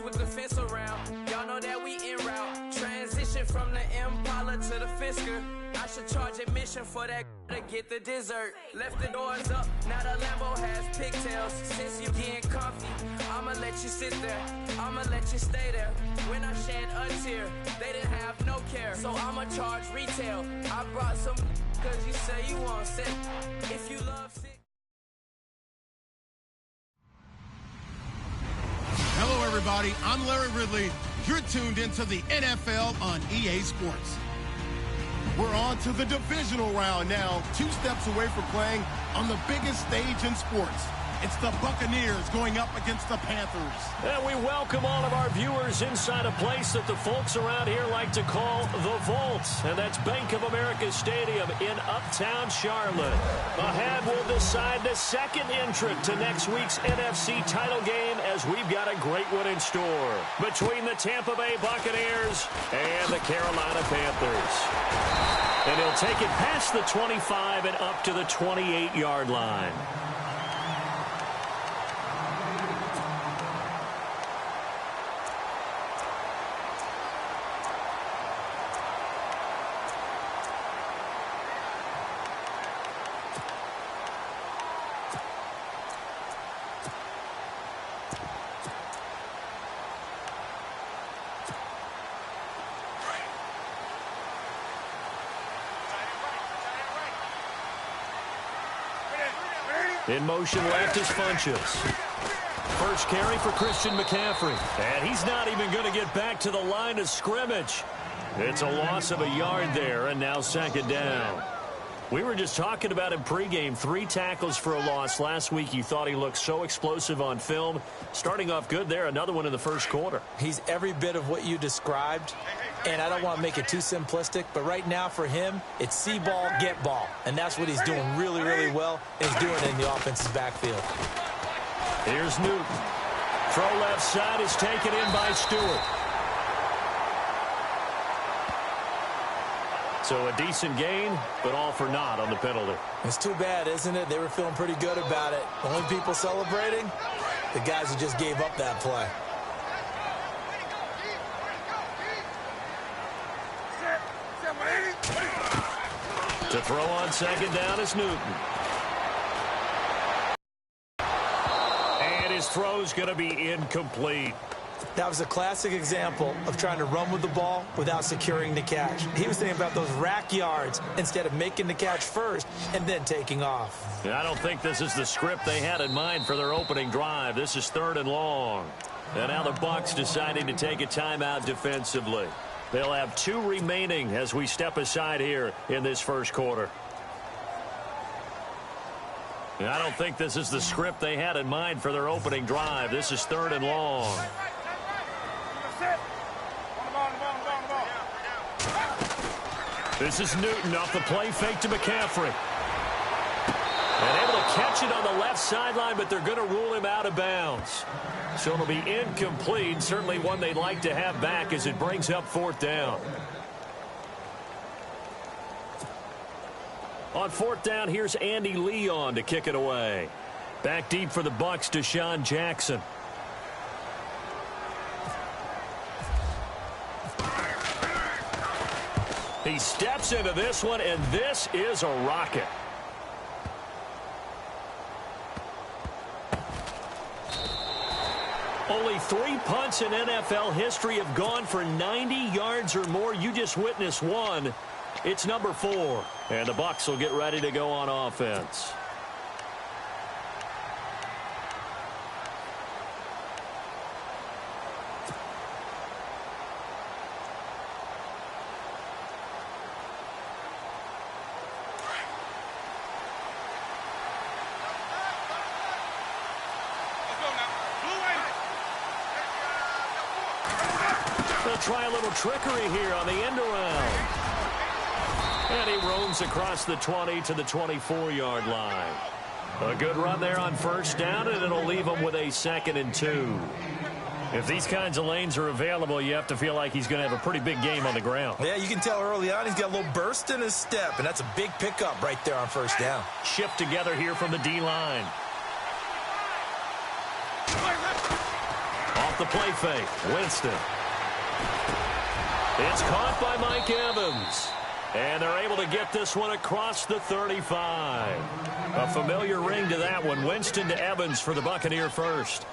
with the fence around. Y'all know that we en route. Transition from the Impala to the Fisker. I should charge admission for that to get the dessert. Left the doors up, now the Lambo has pigtails. Since you getting comfy, I'ma let you sit there. I'ma let you stay there. When I shed a tear, they didn't have no care. So I'ma charge retail. I brought some cause you say you want sick. If you love sick. Hello everybody, I'm Larry Ridley. You're tuned into the NFL on EA Sports. We're on to the divisional round now, 2 steps away from playing on the biggest stage in sports. It's the Buccaneers going up against the Panthers. And we welcome all of our viewers inside a place that the folks around here like to call the Vault. And that's Bank of America Stadium in Uptown Charlotte. Ahead will decide the second entrant to next week's NFC title game as we've got a great one in store between the Tampa Bay Buccaneers and the Carolina Panthers. And he'll take it past the 25 and up to the 28-yard line. In motion left is Funchess. First carry for Christian McCaffrey. And he's not even going to get back to the line of scrimmage. It's a loss of a yard there, and now second down. We were just talking about him pregame. 3 tackles for a loss. Last week you thought he looked so explosive on film. Starting off good there. Another one in the first quarter. He's every bit of what you described. And I don't want to make it too simplistic, but right now for him, it's see ball, get ball. And that's what he's doing really, really well. And he's doing it in the offense's backfield. Here's Newton. Throw left side is taken in by Stewart. So a decent gain, but all for naught on the penalty. It's too bad, isn't it? They were feeling pretty good about it. Only people celebrating, the guys who just gave up that play. To throw on second down is Newton. And his throw's going to be incomplete. That was a classic example of trying to run with the ball without securing the catch. He was thinking about those rack yards instead of making the catch first and then taking off. I don't think this is the script they had in mind for their opening drive. This is 3rd and long. And now the Bucs deciding to take a timeout defensively. They'll have 2 remaining as we step aside here in this first quarter. I don't think this is the script they had in mind for their opening drive. This is 3rd and long. This is Newton off the play fake to McCaffrey. And able to catch it on the left sideline, but they're going to rule him out of bounds. So it'll be incomplete. Certainly one they'd like to have back as it brings up 4th down. On 4th down, here's Andy Leon to kick it away. Back deep for the Bucs, Deshaun Jackson. He steps into this one, and this is a rocket. Only 3 punts in NFL history have gone for 90 yards or more. You just witnessed one. It's number 4. And the Bucs will get ready to go on offense. They'll try a little trickery here on the end around. And he roams across the 20 to the 24-yard line. A good run there on 1st down, and it'll leave him with a 2nd and 2. If these kinds of lanes are available, you have to feel like he's going to have a pretty big game on the ground. Yeah, you can tell early on he's got a little burst in his step, and that's a big pickup right there on 1st down. Shift together here from the D-line. Off off the play fake. Winston. It's caught by Mike Evans. And they're able to get this one across the 35. A familiar ring to that one. Winston to Evans for the Buccaneer first.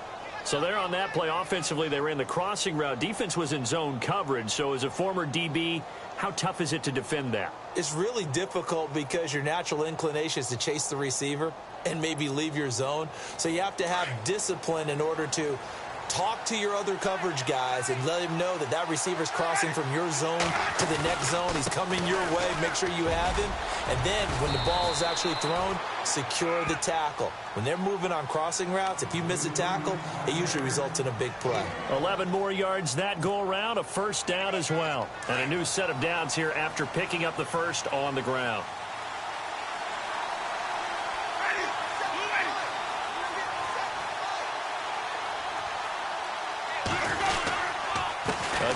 So they're on that play. Offensively, they ran the crossing route. Defense was in zone coverage. So as a former DB, how tough is it to defend that? It's really difficult because your natural inclination is to chase the receiver and maybe leave your zone. So you have to have discipline in order to talk to your other coverage guys and let him know that that receiver's crossing from your zone to the next zone. He's coming your way. Make sure you have him. And then when the ball is actually thrown, secure the tackle. When they're moving on crossing routes, if you miss a tackle, it usually results in a big play. 11 more yards that go around, a first down as well. And a new set of downs here after picking up the first on the ground.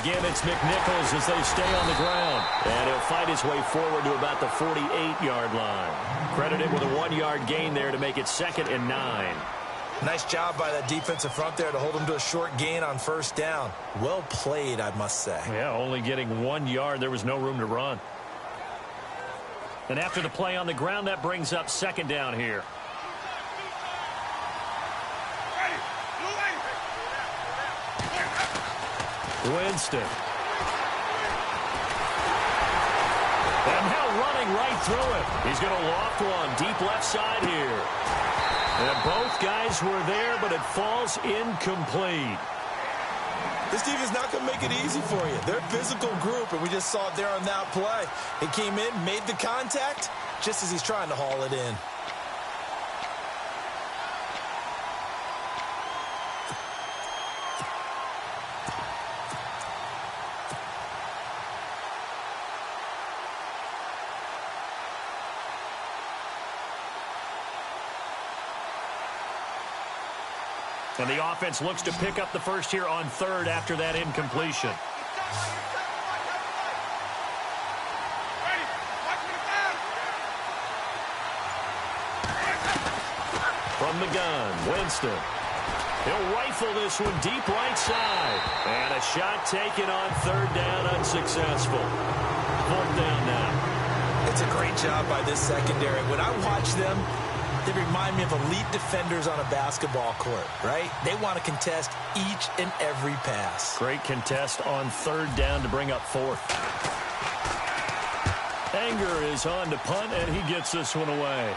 Again, it's McNichols as they stay on the ground. And he'll fight his way forward to about the 48-yard line. Credited with a 1-yard gain there to make it 2nd and 9. Nice job by that defensive front there to hold him to a short gain on first down. Well played, I must say. Yeah, only getting 1 yard. There was no room to run. And after the play on the ground, that brings up 2nd down here. Winston. And now running right through it. He's going to loft one deep left side here. And both guys were there, but it falls incomplete. This defense is not going to make it easy for you. They're a physical group, and we just saw it there on that play. He came in, made the contact, just as he's trying to haul it in. And the offense looks to pick up the first here on 3rd after that incompletion. From the gun, Winston. He'll rifle this one deep right side. And a shot taken on 3rd down, unsuccessful. 4th down now. It's a great job by this secondary. When I watch them, they remind me of elite defenders on a basketball court, right? They want to contest each and every pass. Great contest on 3rd down to bring up 4th. Anger is on to punt, and he gets this one away.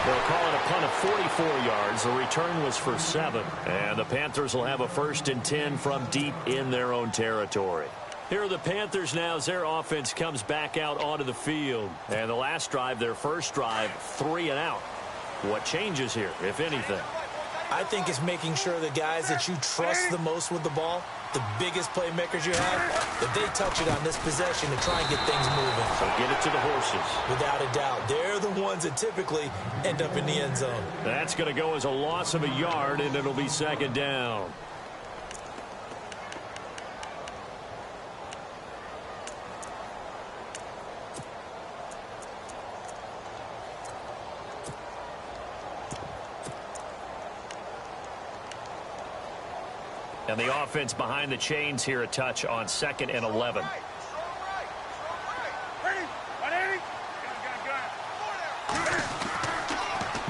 They'll call it a punt of 44 yards. The return was for 7. And the Panthers will have a 1st and 10 from deep in their own territory. Here are the Panthers now as their offense comes back out onto the field. And the last drive, their first drive, 3 and out. What changes here, if anything? I think it's making sure the guys that you trust the most with the ball, the biggest playmakers you have, that they touch it on this possession to try and get things moving. So get it to the horses. Without a doubt. They're the ones that typically end up in the end zone. That's going to go as a loss of a yard, and it'll be 2nd down. And the offense behind the chains here, a touch on 2nd and 11.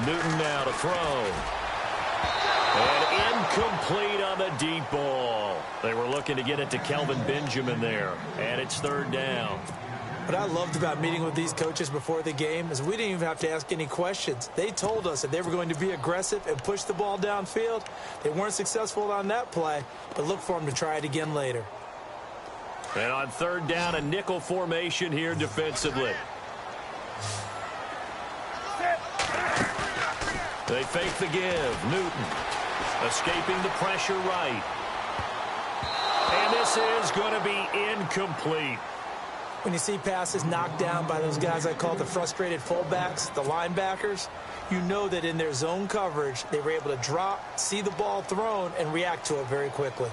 Newton now to throw. And incomplete on the deep ball. They were looking to get it to Kelvin Benjamin there. And it's 3rd down. What I loved about meeting with these coaches before the game is we didn't even have to ask any questions. They told us that they were going to be aggressive and push the ball downfield. They weren't successful on that play, but look for them to try it again later. And on 3rd down, a nickel formation here defensively. They fake the give. Newton escaping the pressure right. And this is going to be incomplete. When you see passes knocked down by those guys I call the frustrated fullbacks, the linebackers, you know that in their zone coverage, they were able to drop, see the ball thrown, and react to it very quickly.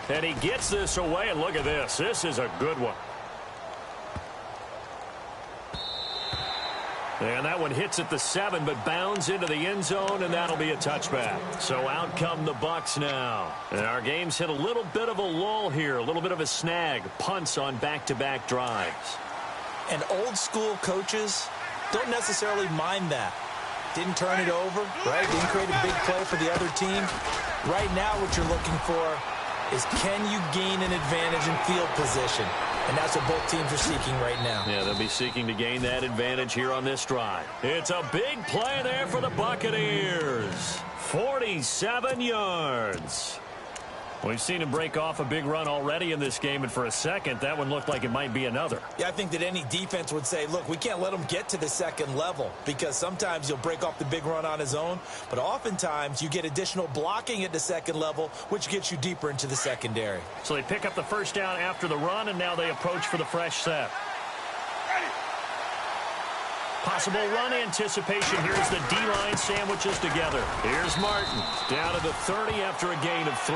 And he gets this away, and look at this. This is a good one. And that one hits at the 7, but bounds into the end zone, and that'll be a touchback. So out come the Bucs now. And our game's hit a little bit of a lull here, a little bit of a snag. Punts on back-to-back drives. And old-school coaches don't necessarily mind that. Didn't turn it over, right? Didn't create a big play for the other team. Right now what you're looking for is, can you gain an advantage in field position? And that's what both teams are seeking right now. Yeah, they'll be seeking to gain that advantage here on this drive. It's a big play there for the Buccaneers. 47 yards. We've seen him break off a big run already in this game, and for a second, that one looked like it might be another. Yeah, I think that any defense would say, look, we can't let him get to the second level, because sometimes he'll break off the big run on his own, but oftentimes you get additional blocking at the second level, which gets you deeper into the secondary. So they pick up the first down after the run, and now they approach for the fresh set. Possible run anticipation here as the D-line sandwiches together. Here's Martin down to the 30 after a gain of 3.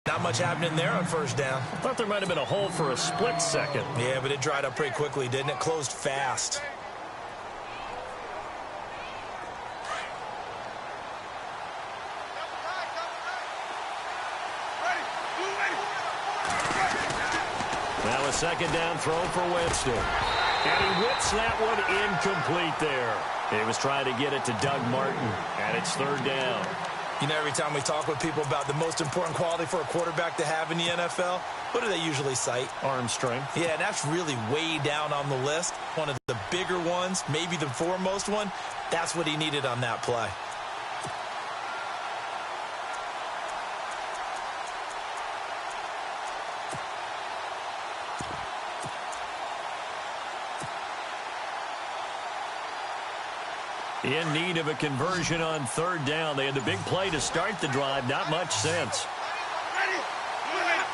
Not much happening there on first down. Thought there might have been a hole for a split second. Yeah, but it dried up pretty quickly, didn't it? Closed fast. Now a second down throw for Winston. And he whips that one incomplete there. He was trying to get it to Doug Martin, and it's third down. You know, every time we talk with people about the most important quality for a quarterback to have in the NFL, what do they usually cite? Arm strength. Yeah, and that's really way down on the list. One of the bigger ones, maybe the foremost one. That's what he needed on that play. In need of a conversion on third down. They had the big play to start the drive. Not much sense.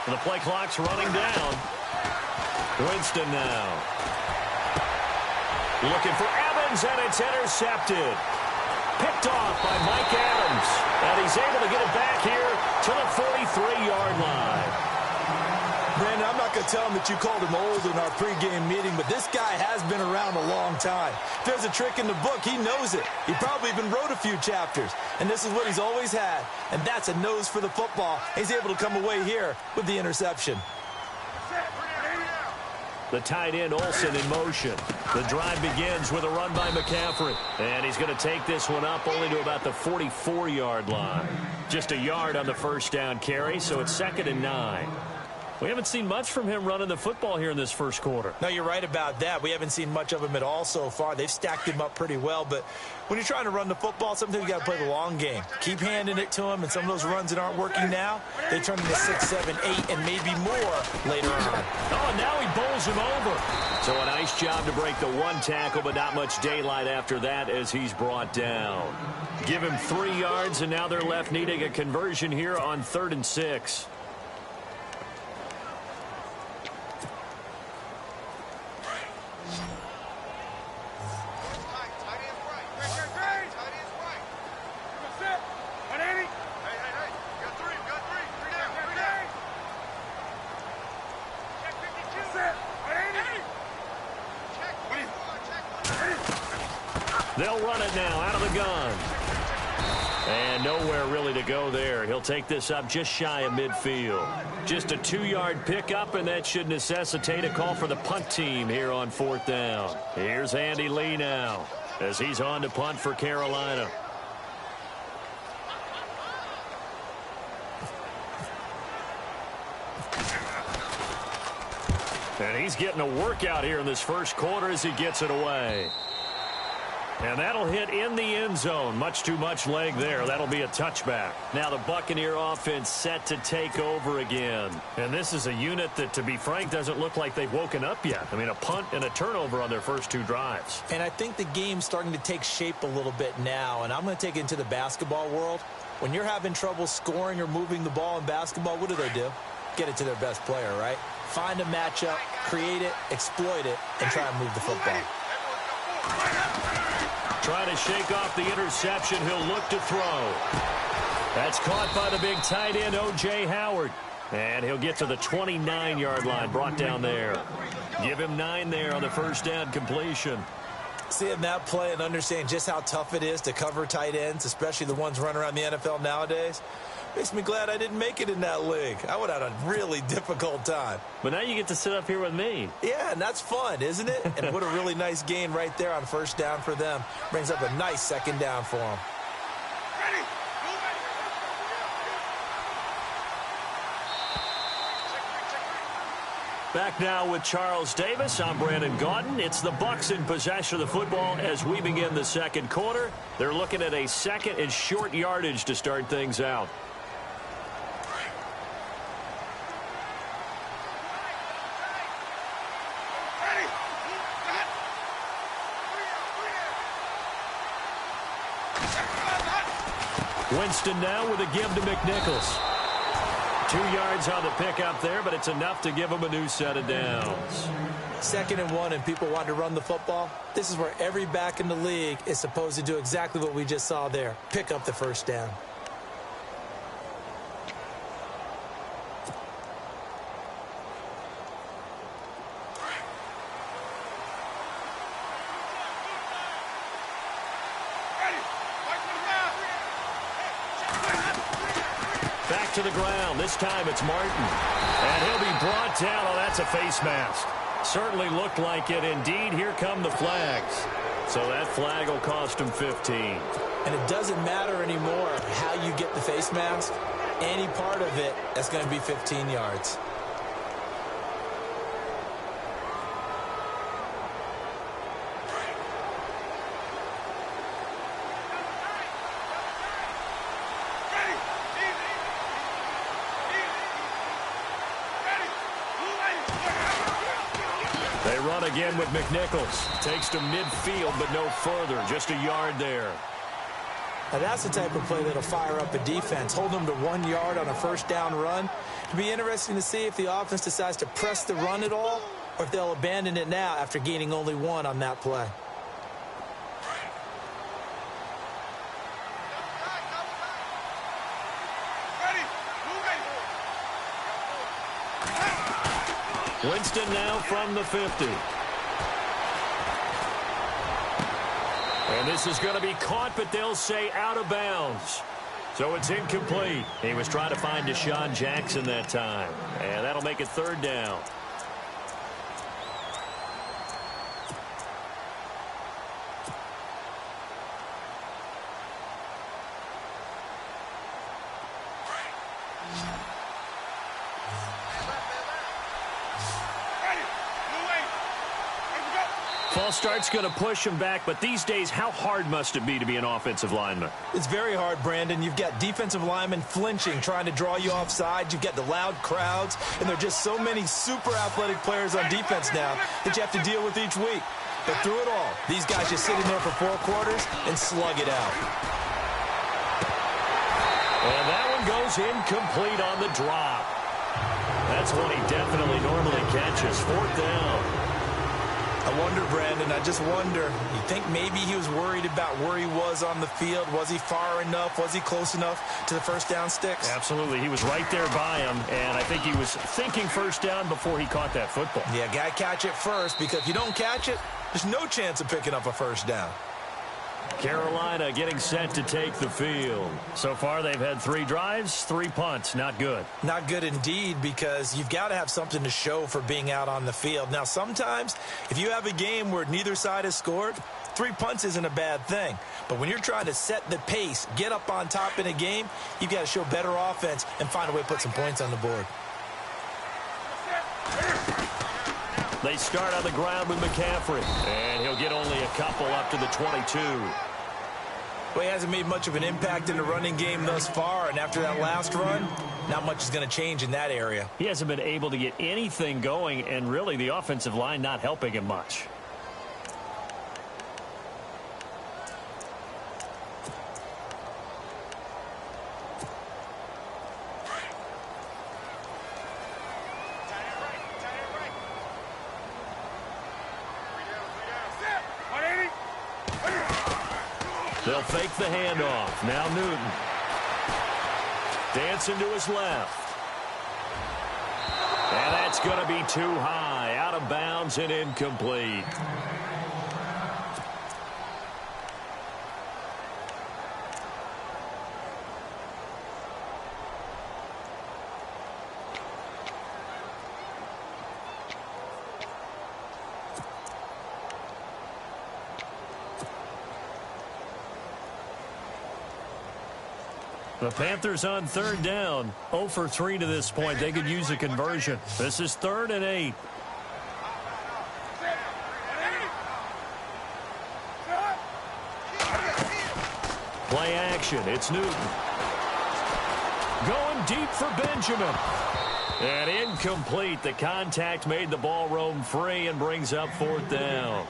The play clock's running down. Winston now. Looking for Evans, and it's intercepted. Picked off by Mike Adams. And he's able to get it back here to the 43-yard line. Brandon, I'm not going to tell him that you called him old in our pregame meeting, but this guy has been around a long time. If there's a trick in the book, he knows it. He probably even wrote a few chapters, and this is what he's always had, and that's a nose for the football. He's able to come away here with the interception. The tight end, Olsen, in motion. The drive begins with a run by McCaffrey, and he's going to take this one up only to about the 44-yard line. Just a yard on the first down carry, so it's 2nd and 9. We haven't seen much from him running the football here in this first quarter. No, you're right about that. We haven't seen much of him at all so far. They've stacked him up pretty well, but when you're trying to run the football, sometimes you got to play the long game. Keep handing it to him, and some of those runs that aren't working now, they turn into 6, 7, 8, and maybe more later on. Oh, and now he bowls him over. So a nice job to break the one tackle, but not much daylight after that as he's brought down. Give him 3 yards, and now they're left needing a conversion here on 3rd and 6. They'll run it now out of the gun. And nowhere really to go there. He'll take this up just shy of midfield. Just a 2-yard pickup, and that should necessitate a call for the punt team here on 4th down. Here's Andy Lee now as he's on to punt for Carolina. And he's getting a workout here in this first quarter as he gets it away. And that'll hit in the end zone. Much too much leg there. That'll be a touchback. Now the Buccaneer offense set to take over again. And this is a unit that, to be frank, doesn't look like they've woken up yet. I mean, a punt and a turnover on their first 2 drives. And I think the game's starting to take shape a little bit now. And I'm going to take it into the basketball world. When you're having trouble scoring or moving the ball in basketball, what do? Get it to their best player, right? Find a matchup, create it, exploit it, and try and move the football. Trying to shake off the interception. He'll look to throw. That's caught by the big tight end, O.J. Howard. And he'll get to the 29-yard line, brought down there. Give him 9 there on the first down completion. Seeing that play and understanding just how tough it is to cover tight ends, especially the ones running around the NFL nowadays, makes me glad I didn't make it in that league. I would have had a really difficult time. But now you get to sit up here with me. Yeah, and that's fun, isn't it? And what a really nice gain right there on first down for them. Brings up a nice second down for them. Back now with Charles Davis. I'm Brandon Gaudin. It's the Bucs in possession of the football as we begin the second quarter. They're looking at a second and short yardage to start things out. Winston now with a give to McNichols. 2 yards on the pickup there, but it's enough to give him a new set of downs. 2nd and 1 and people want to run the football. This is where every back in the league is supposed to do exactly what we just saw there. Pick up the first down. Back to the ground. This time it's Martin. And he'll be brought down. Oh, that's a face mask. Certainly looked like it. Indeed, here come the flags. So that flag will cost him 15. And it doesn't matter anymore how you get the face mask. Any part of it, that's going to be 15 yards. They run again with McNichols. Takes to midfield, but no further. Just a yard there. Now that's the type of play that'll fire up a defense. Hold them to 1 yard on a first down run. It'll be interesting to see if the offense decides to press the run at all, or if they'll abandon it now after gaining only 1 on that play. Winston now from the 50. And this is going to be caught, but they'll say out of bounds. So it's incomplete. He was trying to find Deshaun Jackson that time. And that'll make it 3rd down. False start's going to push him back, but these days, how hard must it be to be an offensive lineman? It's very hard, Brandon. You've got defensive linemen flinching, trying to draw you offside. You've got the loud crowds, and there are just so many super athletic players on defense now that you have to deal with each week. But through it all, these guys just sit in there for 4 quarters and slug it out. And that one goes incomplete on the drop. That's one he definitely normally catches. 4th down. I wonder, Brandon, I just wonder, you think maybe he was worried about where he was on the field? Was he far enough? Was he close enough to the first down sticks? Absolutely. He was right there by him, and I think he was thinking first down before he caught that football. Yeah, got to catch it first, because if you don't catch it, there's no chance of picking up a first down. Carolina getting set to take the field. So far, they've had 3 drives, 3 punts. Not good. Not good indeed, because you've got to have something to show for being out on the field. Now, sometimes, if you have a game where neither side has scored, 3 punts isn't a bad thing. But when you're trying to set the pace, get up on top in a game, you've got to show better offense and find a way to put some points on the board. They start on the ground with McCaffrey, and he'll get only a couple up to the 22. Well, he hasn't made much of an impact in the running game thus far, and after that last run, not much is going to change in that area. He hasn't been able to get anything going, and really the offensive line not helping him much. They'll fake the handoff. Now Newton. Dancing to his left. And that's going to be too high. Out of bounds and incomplete. The Panthers on third down, 0 for 3 to this point. They could use a conversion. This is 3rd and 8. Play action. It's Newton. Going deep for Benjamin. And incomplete. The contact made the ball roam free and brings up 4th down.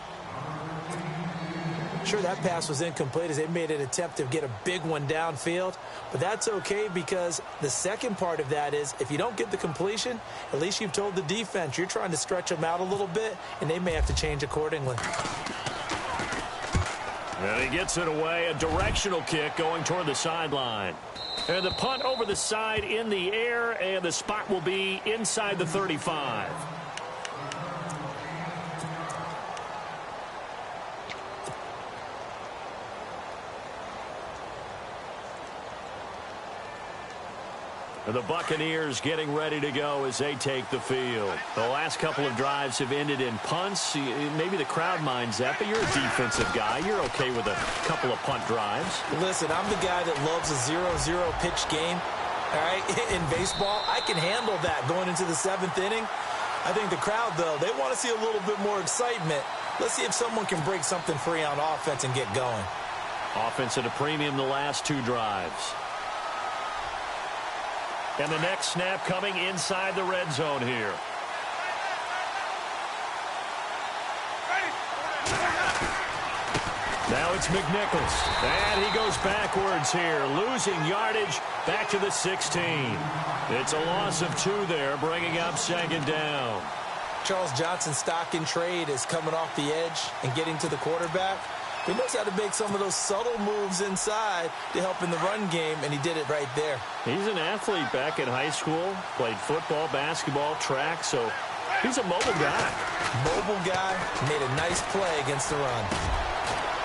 Sure, that pass was incomplete as they made an attempt to get a big one downfield. But that's okay because the second part of that is if you don't get the completion, at least you've told the defense you're trying to stretch them out a little bit, and they may have to change accordingly. And he gets it away. A directional kick going toward the sideline. And the punt over the side in the air, and the spot will be inside the 35. And the Buccaneers getting ready to go as they take the field. The last couple of drives have ended in punts. Maybe the crowd minds that, but you're a defensive guy. You're okay with a couple of punt drives. Listen, I'm the guy that loves a 0-0 pitch game. All right, in baseball, I can handle that going into the 7th inning. I think the crowd, though, they want to see a little bit more excitement. Let's see if someone can break something free on offense and get going. Offense at a premium the last 2 drives. And the next snap coming inside the red zone here. Now it's McNichols. And he goes backwards here, losing yardage back to the 16. It's a loss of 2 there, bringing up 2nd down. Charles Johnson's stock in trade is coming off the edge and getting to the quarterback. He knows how to make some of those subtle moves inside to help in the run game, and he did it right there. He's an athlete back in high school, played football, basketball, track, so he's a mobile guy. Mobile guy, made a nice play against the run.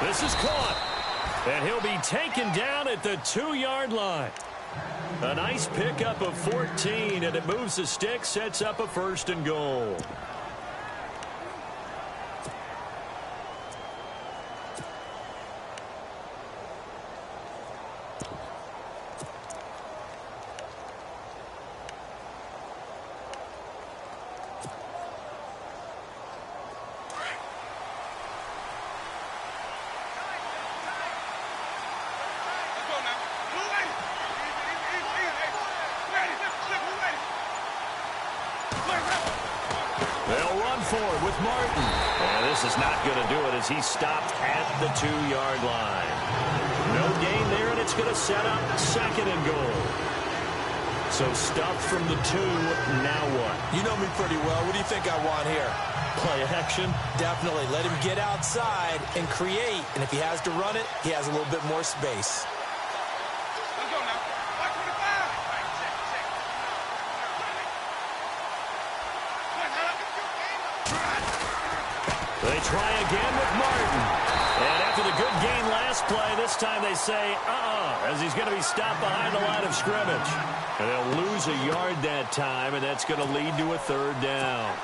This is caught, and he'll be taken down at the 2-yard line. A nice pickup of 14, and it moves the stick, sets up a 1st and goal. They'll run forward with Martin. And this is not going to do it as he's stopped at the 2-yard line. No gain there, and it's going to set up 2nd and goal. So stuffed from the 2, now what? You know me pretty well. What do you think I want here? Play action? Definitely. Let him get outside and create. And if he has to run it, he has a little bit more space. They try again with Martin. And after the good gain last play, this time they say, as he's going to be stopped behind the line of scrimmage. And they'll lose a yard that time, and that's going to lead to a 3rd down.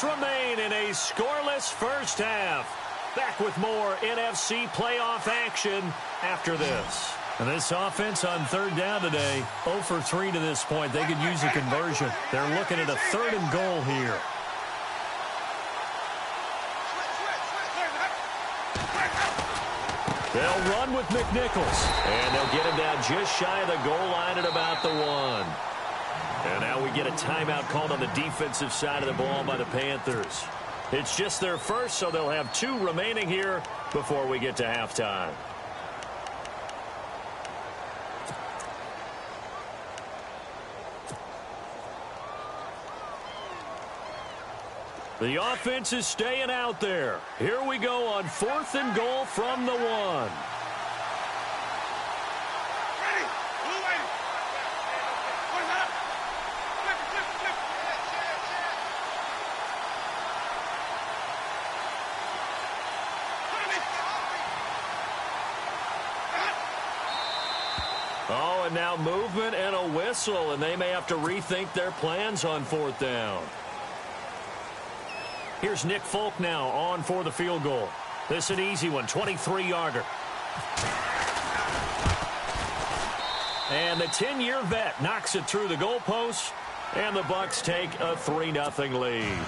Remain in a scoreless first half. Back with more NFC playoff action after this. And this offense on 3rd down today, 0 for 3 to this point. They could use a conversion. They're looking at a 3rd and goal here. They'll run with McNichols. And they'll get him down just shy of the goal line at about the 1. And now we get a timeout called on the defensive side of the ball by the Panthers. It's just their first, so they'll have 2 remaining here before we get to halftime. The offense is staying out there. Here we go on 4th and goal from the 1. Oh, and now movement and a whistle, and they may have to rethink their plans on 4th down. Here's Nick Folk now on for the field goal. This is an easy one, 23-yarder. And the 10-year vet knocks it through the goalpost, and the Bucs take a 3-0 lead.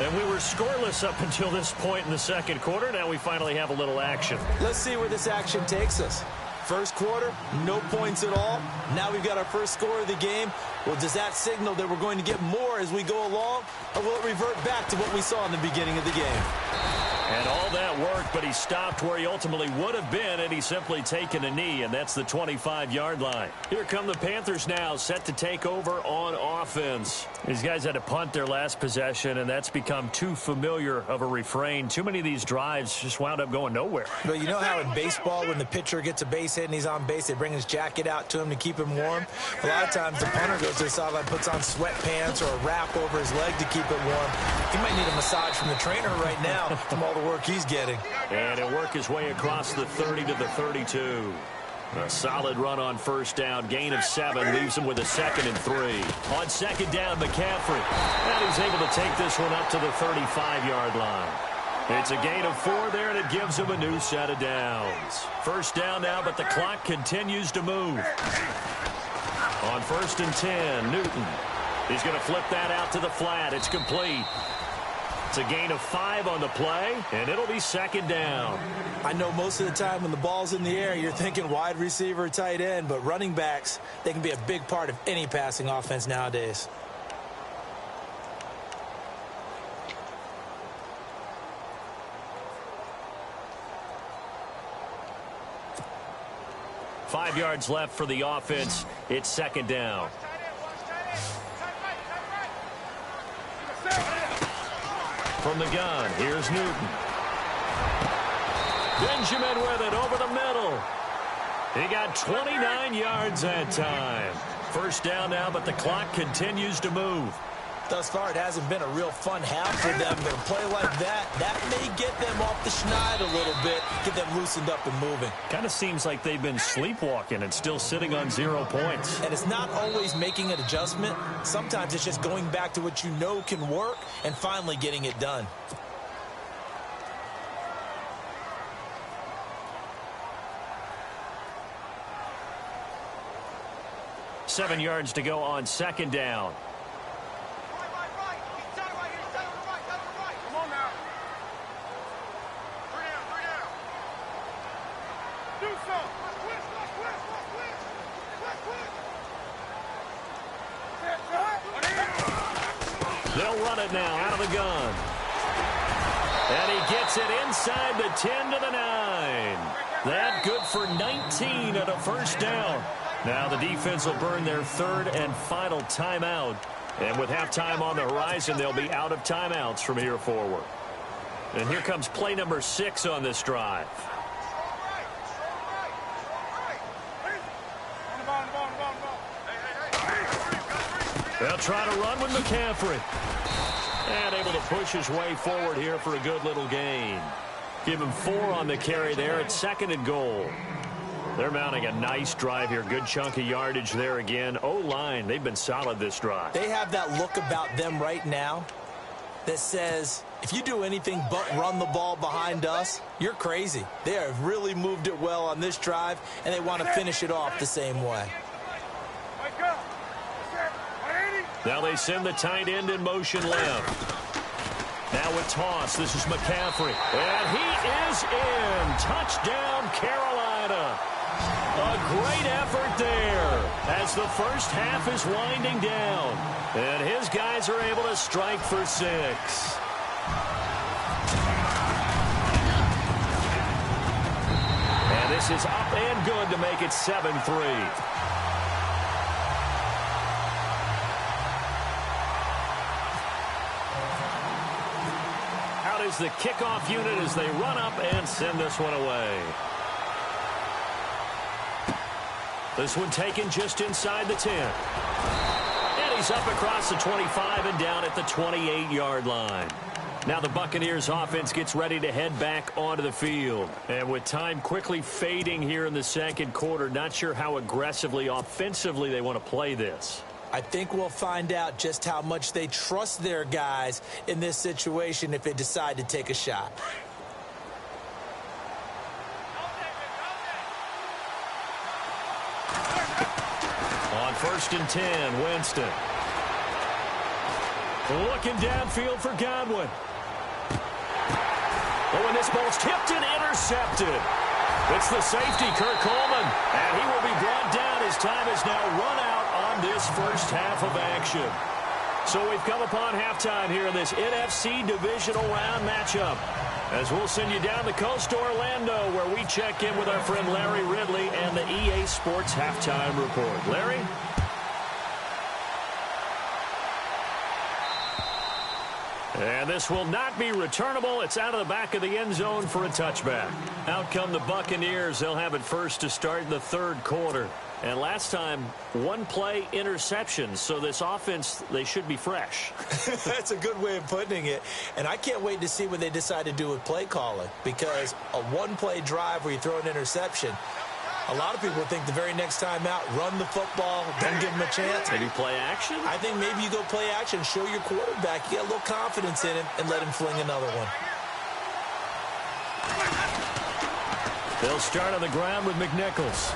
And we were scoreless up until this point in the second quarter. Now we finally have a little action. Let's see where this action takes us. First quarter, no points at all. Now we've got our first score of the game. Well, does that signal that we're going to get more as we go along, or will it revert back to what we saw in the beginning of the game? And all that work, but he stopped where he ultimately would have been, and he's simply taken a knee, and that's the 25-yard line. Here come the Panthers now, set to take over on offense. These guys had to punt their last possession, and that's become too familiar of a refrain. Too many of these drives just wound up going nowhere. But you know how in baseball, when the pitcher gets a base hit and he's on base, they bring his jacket out to him to keep him warm? A lot of times the punter goes to the sideline, puts on sweatpants or a wrap over his leg to keep it warm. He might need a massage from the trainer right now from all the work he's getting. And he'll work his way across the 30 to the 32. A solid run on first down. Gain of 7 leaves him with a 2nd and 3. On second down, McCaffrey. And he's able to take this one up to the 35-yard line. It's a gain of 4 there, and it gives him a new set of downs. First down now, but the clock continues to move. On 1st and 10, Newton. He's going to flip that out to the flat. It's complete. It's a gain of 5 on the play, and it'll be second down. I know most of the time when the ball's in the air, you're thinking wide receiver, tight end, but running backs, they can be a big part of any passing offense nowadays. Five yards left for the offense. It's second down. From the gun, here's Newton. Benjamin with it over the middle. He got 29 yards that time. First down now, but the clock continues to move. Thus far, it hasn't been a real fun half for them, but a play like that may get them off the schneid a little bit, get them loosened up and moving. Kind of seems like they've been sleepwalking and still sitting on 0 points. And it's not always making an adjustment. Sometimes it's just going back to what you know can work and finally getting it done. Seven yards to go on second down. They'll run it now out of the gun. And he gets it inside the 10 to the 9. That good for 19 at a first down. Now the defense will burn their third and final timeout. And with halftime on the horizon, they'll be out of timeouts from here forward. And here comes play number 6 on this drive. They'll try to run with McCaffrey. And able to push his way forward here for a good little gain. Give him 4 on the carry there at 2nd and goal. They're mounting a nice drive here. Good chunk of yardage there again. O-line, they've been solid this drive. They have that look about them right now that says, if you do anything but run the ball behind us, you're crazy. They have really moved it well on this drive, and they want to finish it off the same way. Now they send the tight end in motion left. Now with toss, this is McCaffrey. And he is in. Touchdown, Carolina. A great effort there as the first half is winding down. And his guys are able to strike for 6. And this is up and good to make it 7-3. Out is the kickoff unit as they run up and send this one away. This one taken just inside the 10. And he's up across the 25 and down at the 28-yard line. Now the Buccaneers offense gets ready to head back onto the field. And with time quickly fading here in the second quarter, not sure how aggressively, offensively they want to play this. I think we'll find out just how much they trust their guys in this situation if they decide to take a shot. On 1st and 10, Winston. Looking downfield for Godwin. Oh, and this ball's tipped and intercepted. It's the safety, Kurt Coleman, and he will be brought down. His time is now run out on this first half of action. So we've come upon halftime here in this NFC Divisional Round matchup, as we'll send you down the coast to Orlando, where we check in with our friend Larry Ridley and the EA Sports Halftime Report. Larry? And this will not be returnable. It's out of the back of the end zone for a touchback. Out come the Buccaneers. They'll have it first to start in the 3rd quarter. And last time, 1-play interception. So this offense, they should be fresh. That's a good way of putting it. And I can't wait to see what they decide to do with play calling. Because a 1-play drive where you throw an interception, a lot of people think the very next time out, run the football, don't give them a chance. Maybe play action? I think maybe you go play action, show your quarterback, you get a little confidence in him, and let him fling another one. They'll start on the ground with McNichols.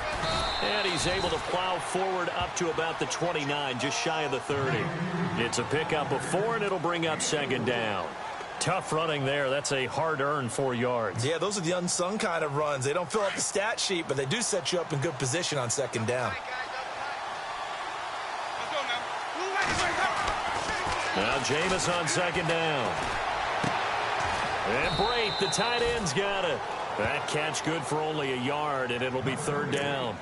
And he's able to plow forward up to about the 29, just shy of the 30. It's a pickup of 4, and it'll bring up 2nd down. Tough running there. That's a hard-earned 4 yards. Yeah, those are the unsung kind of runs. They don't fill up the stat sheet, but they do set you up in good position on 2nd down. Now Jameis on 2nd down. And Brate, the tight end's got it. That catch good for only a yard, and it'll be 3rd down.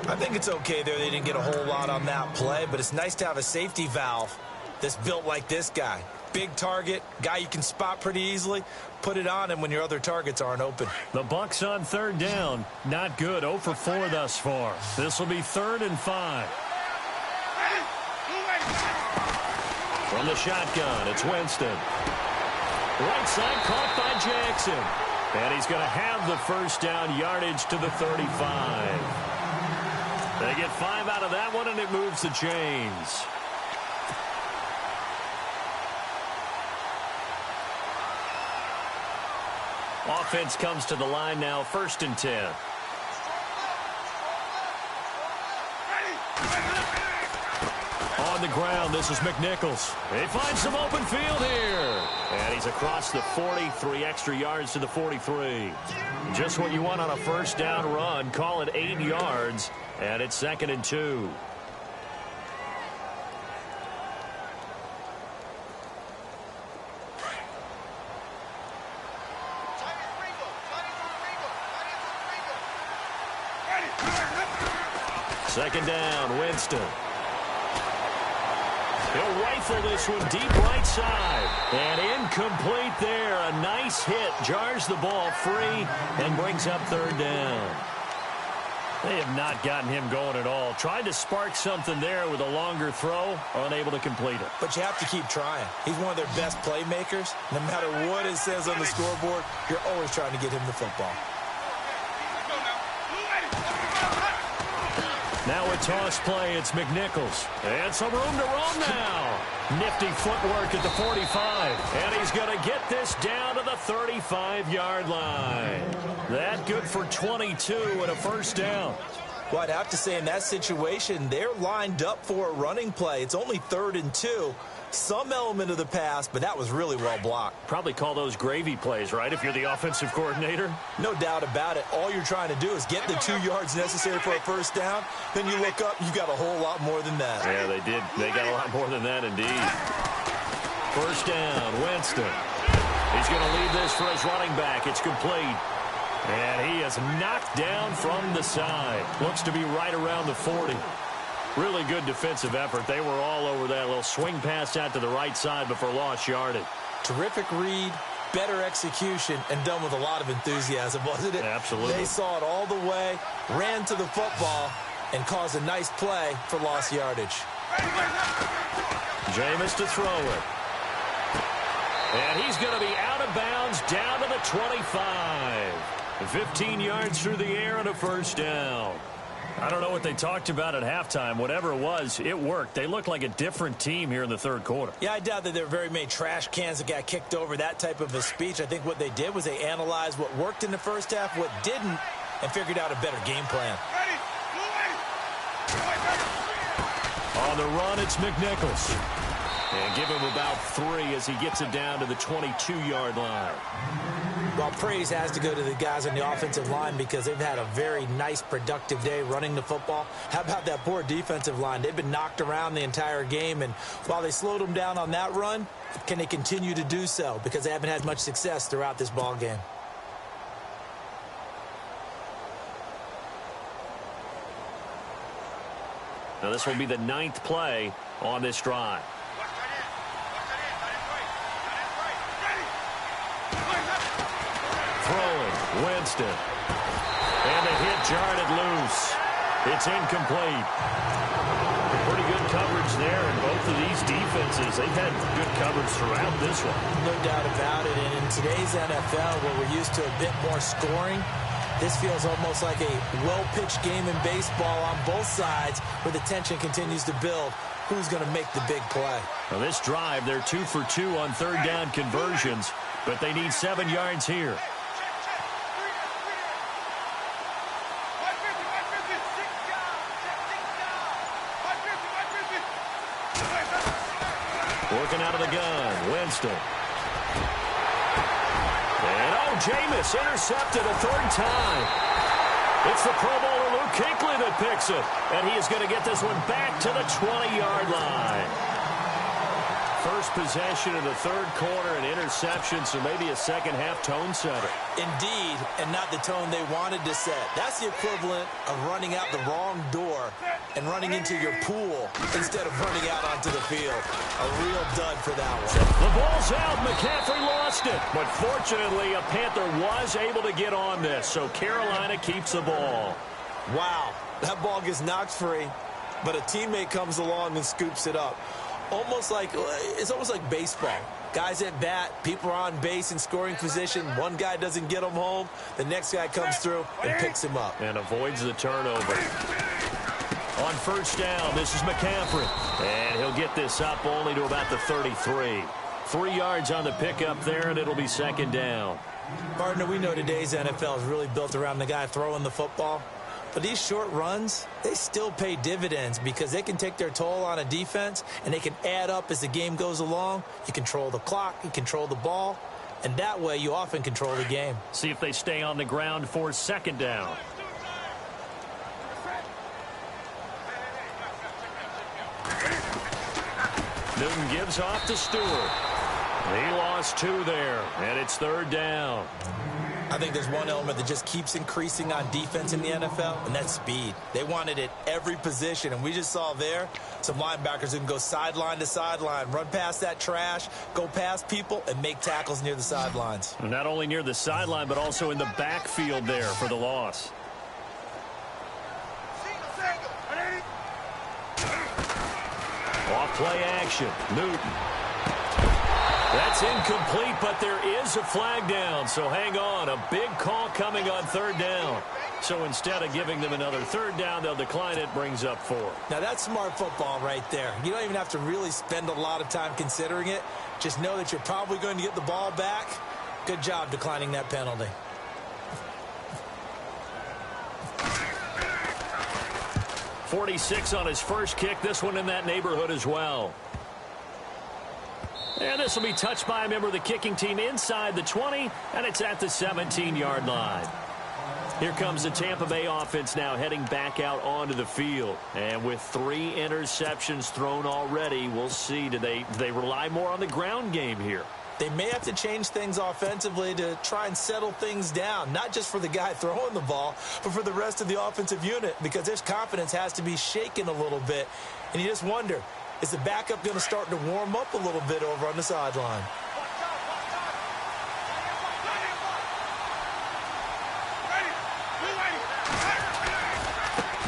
I think it's okay there. They didn't get a whole lot on that play, but it's nice to have a safety valve that's built like this guy. Big target, guy you can spot pretty easily. Put it on him when your other targets aren't open. The Bucs on 3rd down. Not good. 0 for 4 thus far. This will be 3rd and 5. From the shotgun, it's Winston. Right side caught by Jackson. And he's going to have the 1st down, yardage to the 35. They get 5 out of that one, and it moves the chains. Offense comes to the line now, 1st and 10. On the ground, this is McNichols. He finds some open field here. And he's across the 40, 3 extra yards to the 43. Just what you want on a 1st down run. Call it 8 yards, and it's 2nd and 2. Second down, Winston. He'll rifle this one deep right side. And incomplete there. A nice hit. Jars the ball free and brings up 3rd down. They have not gotten him going at all. Tried to spark something there with a longer throw. Unable to complete it. But you have to keep trying. He's one of their best playmakers. No matter what it says on the scoreboard, you're always trying to get him the football. Now a toss play, it's McNichols. And some room to roam now. Nifty footwork at the 45. And he's going to get this down to the 35-yard line. That good for 22 and a 1st down. Well, I'd have to say in that situation, they're lined up for a running play. It's only 3rd and 2. Some element of the pass, but that was really well blocked. Probably call those gravy plays, right, if you're the offensive coordinator? No doubt about it. All you're trying to do is get the 2 yards necessary for a 1st down. Then you look up, you got a whole lot more than that. Yeah, they did. They got a lot more than that, indeed. 1st down, Winston. He's going to leave this for his running back. It's complete. And he is knocked down from the side. Looks to be right around the 40. Really good defensive effort. They were all over that little swing pass out to the right side before lost yardage. Terrific read, better execution, and done with a lot of enthusiasm, wasn't it? Absolutely. They saw it all the way, ran to the football, and caused a nice play for lost yardage. Jameis to throw it. And he's going to be out of bounds down to the 25. 15 yards through the air and a 1st down. I don't know what they talked about at halftime. Whatever it was, it worked. They looked like a different team here in the third quarter. Yeah, I doubt that there were very many trash cans that got kicked over, that type of a speech. I think what they did was they analyzed what worked in the first half, what didn't, and figured out a better game plan. On the run, it's McNichols. And give him about 3 as he gets it down to the 22-yard line. Well, praise has to go to the guys on the offensive line because they've had a very nice, productive day running the football. How about that poor defensive line? They've been knocked around the entire game, and while they slowed them down on that run, can they continue to do so? Because they haven't had much success throughout this ball game. Now, this will be the 9th play on this drive. Throwing, Winston. And the hit jarred it loose. It's incomplete. Pretty good coverage there in both of these defenses. They've had good coverage throughout this one. No doubt about it. And in today's NFL, where we're used to a bit more scoring, this feels almost like a well-pitched game in baseball on both sides where the tension continues to build. Who's going to make the big play? Now this drive, they're 2 for 2 on third down conversions, but they need 7 yards here. Working out of the gun, Winston. And Jameis intercepted a 3rd time. It's the Pro Bowler Luke Kuechly that picks it, and he is going to get this one back to the 20-yard line. First possession of the third quarter, an interception, so maybe a second-half tone setter. Indeed, and not the tone they wanted to set. That's the equivalent of running out the wrong door and running into your pool instead of running out onto the field. A real dud for that one. The ball's out. McCaffrey lost it. But fortunately, a Panther was able to get on this, so Carolina keeps the ball. Wow, that ball gets knocked free, but a teammate comes along and scoops it up. It's almost like baseball. Guys at bat, people are on base in scoring position. One guy doesn't get him home. The next guy comes through and picks him up. And avoids the turnover. On first down, this is McCaffrey. And he'll get this up only to about the 33. 3 yards on the pickup there, and it'll be second down. Partner, we know today's NFL is really built around the guy throwing the football. But these short runs, they still pay dividends because they can take their toll on a defense and they can add up as the game goes along. You control the clock, you control the ball, and that way you often control the game. See if they stay on the ground for second down. Newton gives off to Stewart. He lost 2 there, and it's third down. I think there's one element that just keeps increasing on defense in the NFL, and that's speed. They want it at every position, and we just saw there some linebackers who can go sideline to sideline, run past that trash, go past people, and make tackles near the sidelines. Not only near the sideline, but also in the backfield there for the loss. Off play action, Newton. That's incomplete, but there is a flag down, so hang on. A big call coming on third down. So instead of giving them another third down, they'll decline it, brings up 4. Now, that's smart football right there. You don't even have to really spend a lot of time considering it. Just know that you're probably going to get the ball back. Good job declining that penalty. .46 on his first kick. This one in that neighborhood as well. And this will be touched by a member of the kicking team inside the 20, and it's at the 17-yard line. Here comes the Tampa Bay offense now heading back out onto the field. And with 3 interceptions thrown already, we'll see. Do they rely more on the ground game here? They may have to change things offensively to try and settle things down, not just for the guy throwing the ball, but for the rest of the offensive unit, because their confidence has to be shaken a little bit. And you just wonder, is the backup going to start to warm up a little bit over on the sideline?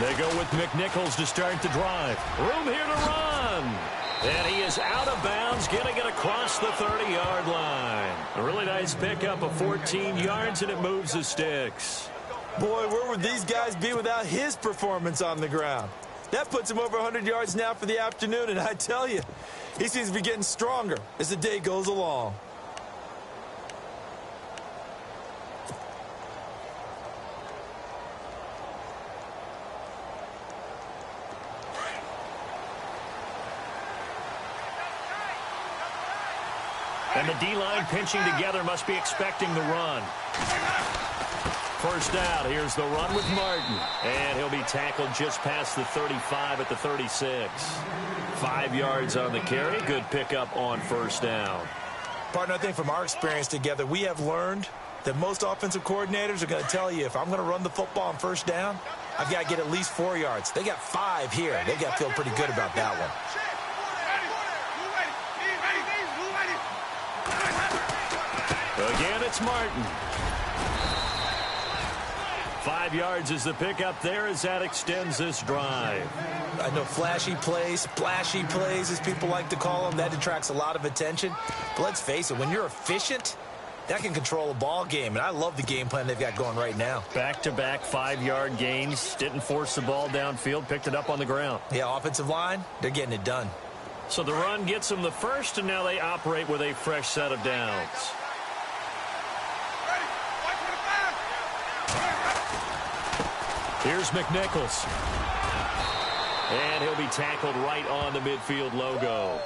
They go with McNichols to start the drive. Room here to run. And he is out of bounds, getting it across the 30-yard line. A really nice pickup of 14 yards, and it moves the sticks. Boy, where would these guys be without his performance on the ground? That puts him over 100 yards now for the afternoon, and I tell you, he seems to be getting stronger as the day goes along. And the D-line pinching together must be expecting the run. First down, here's the run with Martin. And he'll be tackled just past the 35 at the 36. 5 yards on the carry. Good pickup on first down. Partner, I think from our experience together, we have learned that most offensive coordinators are going to tell you, if I'm going to run the football on first down, I've got to get at least 4 yards. They got 5 here. They've got to feel pretty good about that one. Again, it's Martin. 5 yards is the pickup there as that extends this drive. I know flashy plays, splashy plays, as people like to call them, that attracts a lot of attention. But let's face it, when you're efficient, that can control a ball game. And I love the game plan they've got going right now. Back-to-back 5-yard gains. Didn't force the ball downfield. Picked it up on the ground. Yeah, offensive line, they're getting it done. So the run gets them the first, and now they operate with a fresh set of downs. Here's McNichols. And he'll be tackled right on the midfield logo.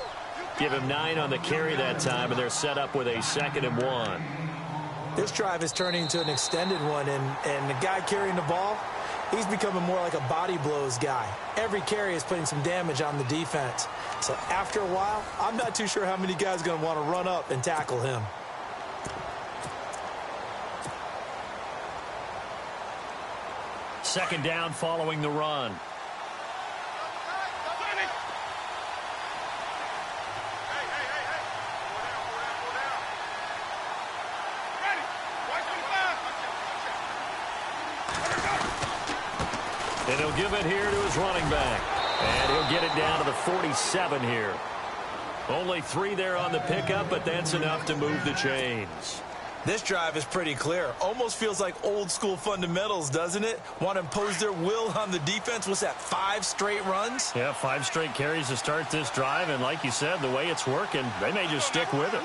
Give him 9 on the carry that time, and they're set up with a 2nd and 1. This drive is turning into an extended one, and the guy carrying the ball, he's becoming more like a body blows guy. Every carry is putting some damage on the defense. So after a while, I'm not too sure how many guys are going to want to run up and tackle him. Second down following the run. And he'll give it here to his running back. And he'll get it down to the 47 here. Only 3 there on the pickup, but that's enough to move the chains. This drive is pretty clear. Almost feels like old school fundamentals, doesn't it? Want to impose their will on the defense. What's that, 5 straight runs? Yeah, 5 straight carries to start this drive. And like you said, the way it's working, they may just stick with it.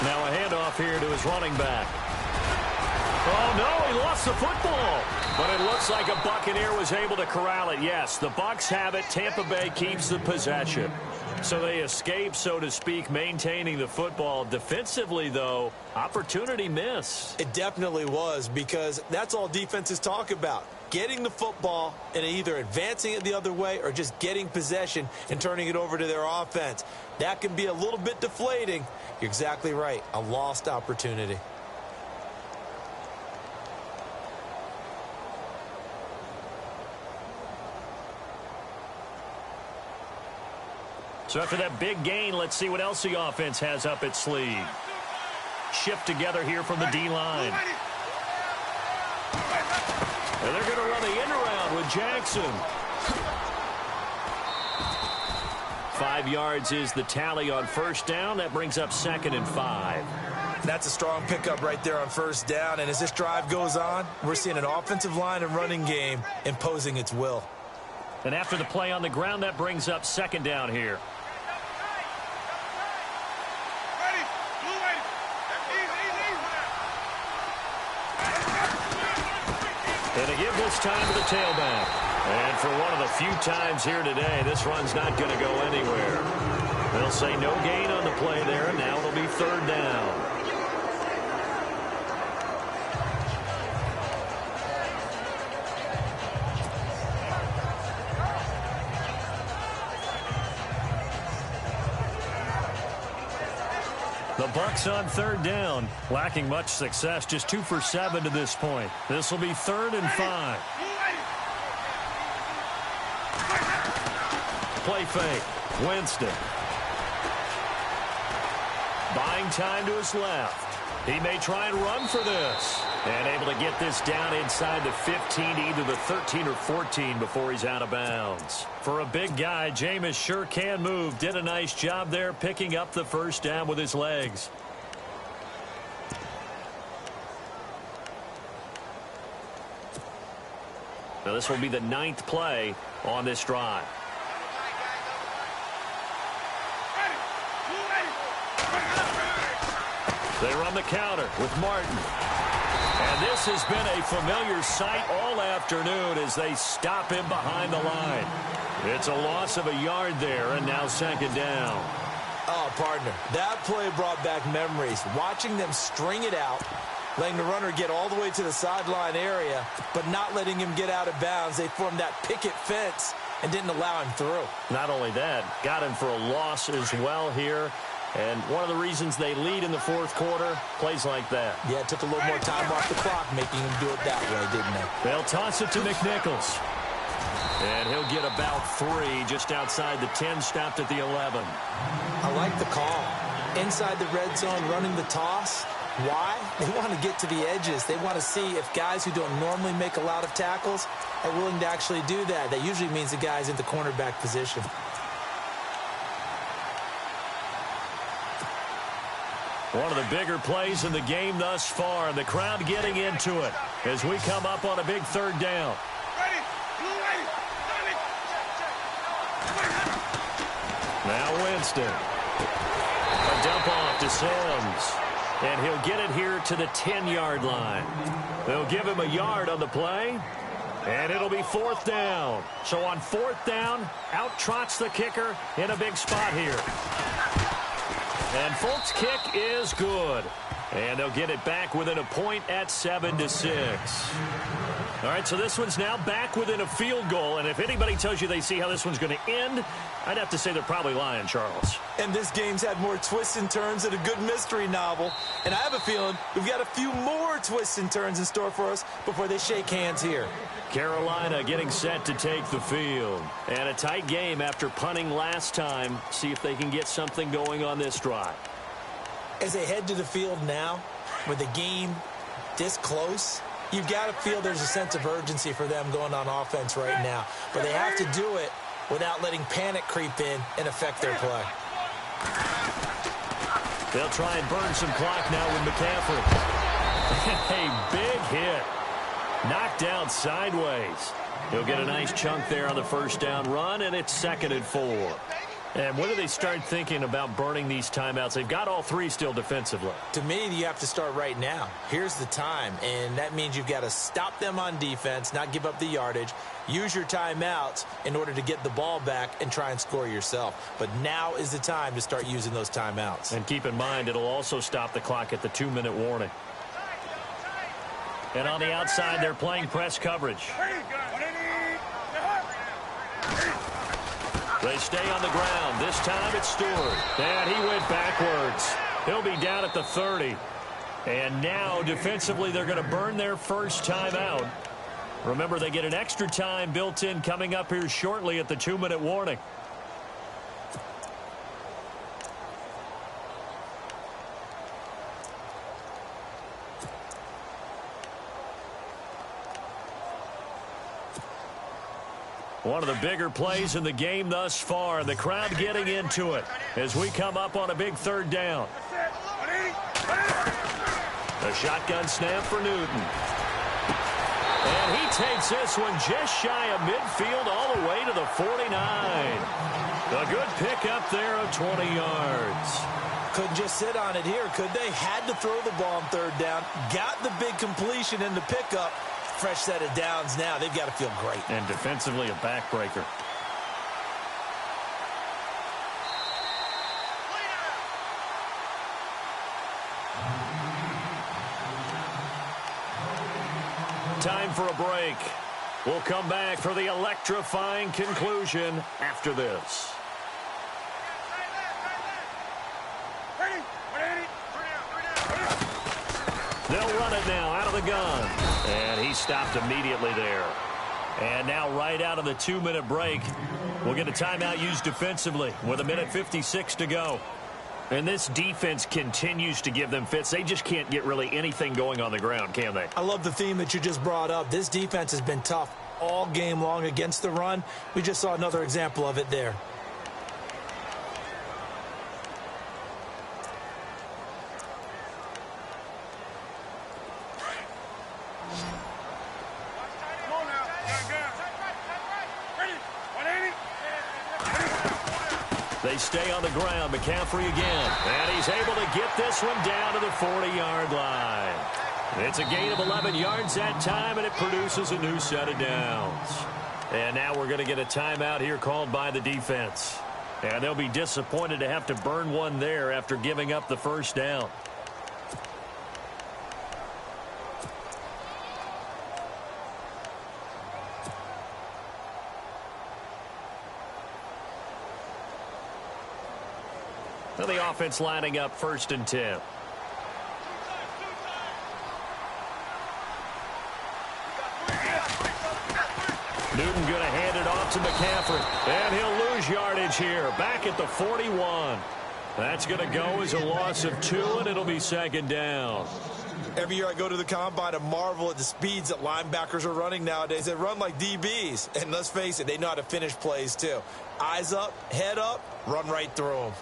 Now a handoff here to his running back. Oh, no, he lost the football. But it looks like a Buccaneer was able to corral it. Yes, the Bucs have it. Tampa Bay keeps the possession. So they escape, so to speak, maintaining the football. Defensively, though, opportunity miss. It definitely was, because that's all defenses talk about. Getting the football and either advancing it the other way or just getting possession and turning it over to their offense. That can be a little bit deflating. You're exactly right. A lost opportunity. So after that big gain, let's see what else the offense has up its sleeve. Shift together here from the D-line. And they're going to run the end around with Jackson. 5 yards is the tally on first down. That brings up 2nd and 5. That's a strong pickup right there on first down. And as this drive goes on, we're seeing an offensive line and running game imposing its will. And after the play on the ground, that brings up 2nd down here. And they give this time to the tailback. And for one of the few times here today, this run's not going to go anywhere. They'll say no gain on the play there, and now it'll be 3rd down. The Bucs on 3rd down, lacking much success, just 2 for 7 to this point. This will be 3rd and 5. Play fake, Winston. Buying time to his left. He may try and run for this. And able to get this down inside the 15, either the 13 or 14 before he's out of bounds. For a big guy, Jameis sure can move. Did a nice job there picking up the first down with his legs. Now, this will be the 9th play on this drive. They run the counter with Martin. And this has been a familiar sight all afternoon as they stop him behind the line. It's a loss of a yard there, and now 2nd down. Oh, partner, that play brought back memories. Watching them string it out, letting the runner get all the way to the sideline area, but not letting him get out of bounds. They formed that picket fence and didn't allow him through. Not only that, got him for a loss as well here. And one of the reasons they lead in the 4th quarter, plays like that. Yeah, it took a little more time off the clock, making him do it that way, didn't they? They'll toss it to McNichols. And he'll get about 3 just outside the 10, stopped at the 11. I like the call. Inside the red zone, running the toss. Why? They want to get to the edges. They want to see if guys who don't normally make a lot of tackles are willing to actually do that. That usually means the guy's in the cornerback position. One of the bigger plays in the game thus far, and the crowd getting into it as we come up on a big 3rd down. Now Winston. A dump off to Sims. And he'll get it here to the 10-yard line. They'll give him a yard on the play. And it'll be 4th down. So on 4th down, out trots the kicker in a big spot here. And Folk's kick is good. And they'll get it back within a point at 7-6. All right, so this one's now back within a field goal. And if anybody tells you they see how this one's going to end, I'd have to say they're probably lying, Charles. And this game's had more twists and turns than a good mystery novel. And I have a feeling we've got a few more twists and turns in store for us before they shake hands here. Carolina getting set to take the field. And a tight game after punting last time. See if they can get something going on this drive. As they head to the field now, with the game this close, you've got to feel there's a sense of urgency for them going on offense right now. But they have to do it without letting panic creep in and affect their play. They'll try and burn some clock now with McCaffrey. A big hit. Knocked down sideways. He'll get a nice chunk there on the 1st down run, and it's 2nd and 4. And when do they start thinking about burning these timeouts? They've got all 3 still defensively. To me, you have to start right now. Here's the time, and that means you've got to stop them on defense, not give up the yardage, use your timeouts in order to get the ball back and try and score yourself. But now is the time to start using those timeouts. And keep in mind, it'll also stop the clock at the 2-minute warning. And on the outside, they're playing press coverage. They stay on the ground. This time it's Stewart. And he went backwards. He'll be down at the 30. And now, defensively, they're going to burn their first timeout. Remember, they get an extra time built in coming up here shortly at the 2-minute warning. One of the bigger plays in the game thus far. The crowd getting into it as we come up on a big 3rd down. A shotgun snap for Newton. And he takes this one just shy of midfield all the way to the 49. A good pickup there of 20 yards. Couldn't just sit on it here, could they? Had to throw the ball on 3rd down. Got the big completion in the pickup. Fresh set of downs now. They've got to feel great. And defensively, a backbreaker. Time for a break. We'll come back for the electrifying conclusion after this. They'll run it now out of the gun. And he stopped immediately there. And now right out of the 2-minute break, we'll get a timeout used defensively with 1:56 to go. And this defense continues to give them fits. They just can't get really anything going on the ground, can they? I love the theme that you just brought up. This defense has been tough all game long against the run. We just saw another example of it there. They stay on the ground. McCaffrey again. And he's able to get this one down to the 40-yard line. It's a gain of 11 yards that time, and it produces a new set of downs. And now we're going to get a timeout here called by the defense. And they'll be disappointed to have to burn one there after giving up the first down. Now the offense lining up 1st and 10. Newton going to hand it off to McCaffrey. And he'll lose yardage here. Back at the 41. That's going to go as a loss of 2, and it'll be 2nd down. Every year I go to the combine and marvel at the speeds that linebackers are running nowadays. They run like DBs. And let's face it, they know how to finish plays too. Eyes up, head up, run right through them.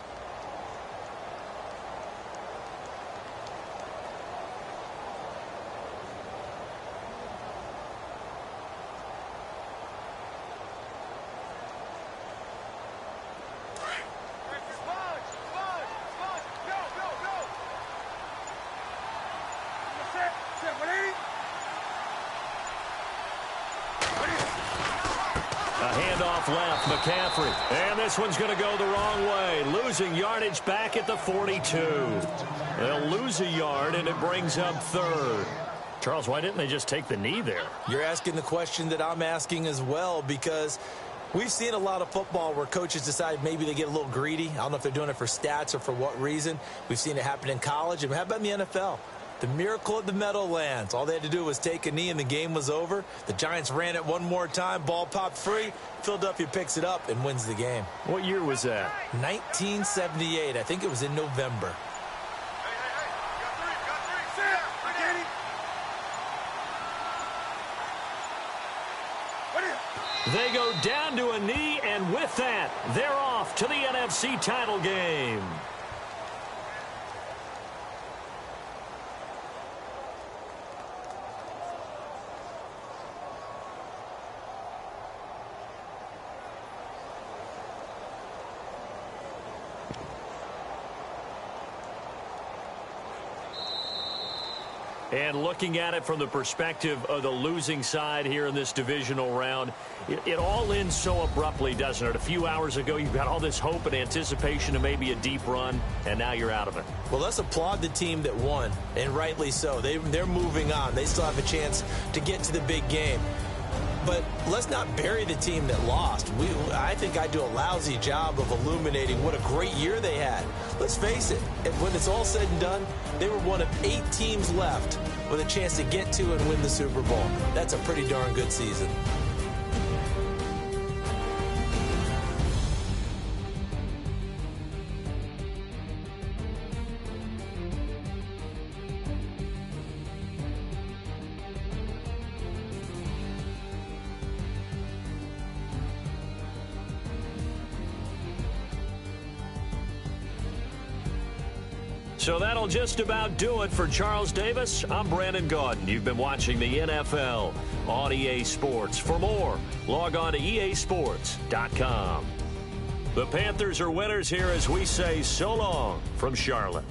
Left, McCaffrey. And this one's going to go the wrong way. Losing yardage back at the 42. They'll lose a yard, and it brings up 3rd. Charles, why didn't they just take the knee there? You're asking the question that I'm asking as well, because we've seen a lot of football where coaches decide maybe they get a little greedy. I don't know if they're doing it for stats or for what reason. We've seen it happen in college. And how about in the NFL? The miracle at the Meadowlands. All they had to do was take a knee and the game was over. The Giants ran it one more time. Ball popped free. Philadelphia picks it up and wins the game. What year was that? 1978. I think it was in November. They go down to a knee, and with that, they're off to the NFC title game. And looking at it from the perspective of the losing side here in this divisional round, it all ends so abruptly, doesn't it? A few hours ago, you've got all this hope and anticipation of maybe a deep run, and now you're out of it. Well, let's applaud the team that won, and rightly so. They're moving on. They still have a chance to get to the big game. But let's not bury the team that lost. I think I do a lousy job of illuminating what a great year they had. Let's face it, when it's all said and done, they were one of 8 teams left with a chance to get to and win the Super Bowl. That's a pretty darn good season. So that'll just about do it for Charles Davis. I'm Brandon Gaudin. You've been watching the NFL on EA Sports. For more, log on to easports.com. The Panthers are winners here as we say so long from Charlotte.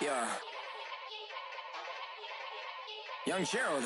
Yeah. Young Gerald.